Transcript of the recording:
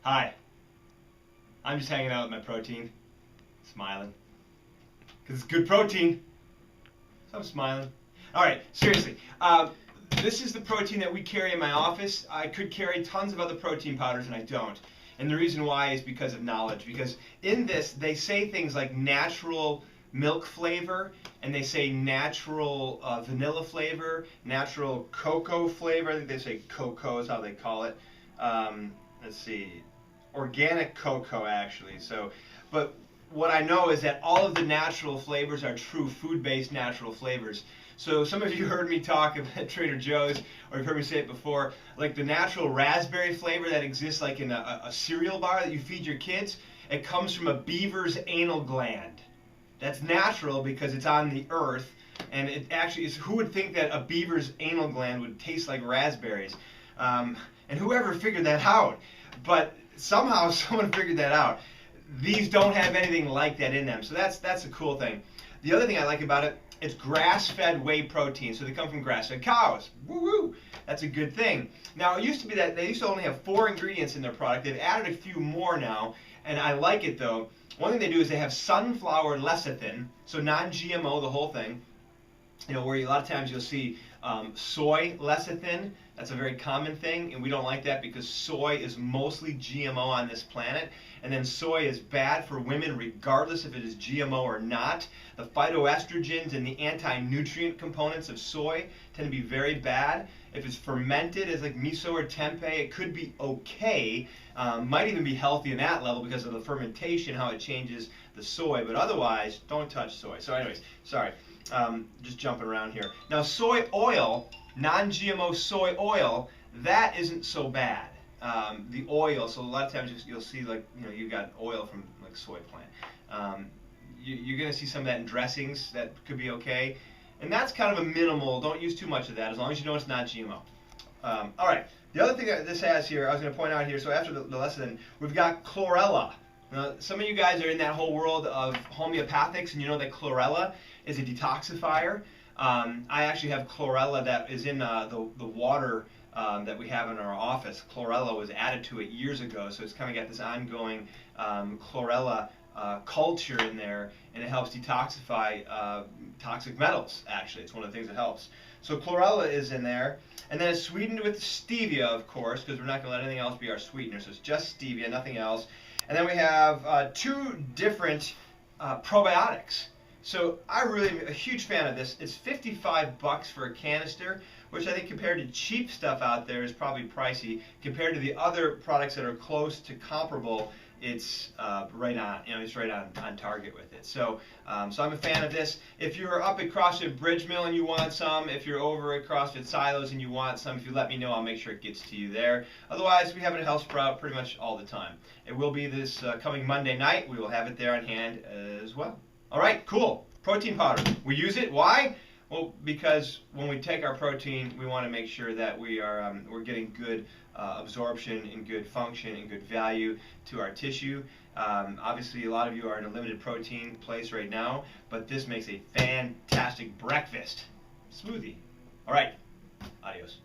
Hi, I'm just hanging out with my protein, smiling, because it's good protein, so I'm smiling. All right, seriously, this is the protein that we carry in my office. I could carry tons of other protein powders, and I don't. And the reason why is because of knowledge, because in this, they say things like natural milk flavor, and they say natural vanilla flavor, natural cocoa flavor. I think they say cocoa is how they call it. Let's see, organic cocoa actually. So, but what I know is that all of the natural flavors are true food-based natural flavors. So some of you heard me talk about Trader Joe's, or you've heard me say it before, like the natural raspberry flavor that exists like in a cereal bar that you feed your kids. It comes from a beaver's anal gland. That's natural because it's on the earth, and it actually is. Who would think that a beaver's anal gland would taste like raspberries? And whoever figured that out? But somehow someone figured that out. These don't have anything like that in them, so that's a cool thing. The other thing I like about it, it's grass-fed whey protein, so they come from grass-fed cows. Woo-woo! That's a good thing. Now, it used to be that they used to only have 4 ingredients in their product. They've added a few more now, and I like it though. One thing they do is they have sunflower lecithin, so non-GMO, the whole thing. You know, where a lot of times you'll see soy lecithin. That's a very common thing, and we don't like that because soy is mostly GMO on this planet, and then soy is bad for women regardless if it is GMO or not. The phytoestrogens and the anti-nutrient components of soy tend to be very bad. If it's fermented as like miso or tempeh, it could be okay. Might even be healthy in that level because of the fermentation, how it changes the soy, but otherwise, don't touch soy. So anyways, sorry. Just jumping around here. Now, soy oil, non-GMO soy oil, that isn't so bad. The oil, so a lot of times you'll see like, you know, you got oil from like soy plant. You're going to see some of that in dressings that could be okay. And that's kind of a minimal, don't use too much of that as long as you know it's not GMO. All right, the other thing that this has here, I was going to point out here, so after the lesson, we've got chlorella. Now, some of you guys are in that whole world of homeopathics, and you know that chlorella is a detoxifier. I actually have chlorella that is in the water that we have in our office. Chlorella was added to it years ago, so it's kind of got this ongoing chlorella culture in there, and it helps detoxify toxic metals, actually. It's one of the things that helps. So chlorella is in there, and then it's sweetened with stevia, of course, because we're not going to let anything else be our sweetener, so it's just stevia, nothing else. And then we have 2 different probiotics. So I'm really a huge fan of this. It's 55 bucks for a canister, which I think compared to cheap stuff out there is probably pricey. Compared to the other products that are close to comparable, it's right on, you know, it's right on target with it. So, so I'm a fan of this. If you're up at CrossFit Bridge Mill and you want some, if you're over at CrossFit Silos and you want some, if you let me know, I'll make sure it gets to you there. Otherwise, we have it at Health Sprout pretty much all the time. It will be this coming Monday night. We will have it there on hand as well. All right, cool. Protein powder. We use it. Why? Well, because when we take our protein, we want to make sure that we're getting good absorption and good function and good value to our tissue. Obviously, a lot of you are in a limited protein place right now, but this makes a fantastic breakfast smoothie. All right, adios.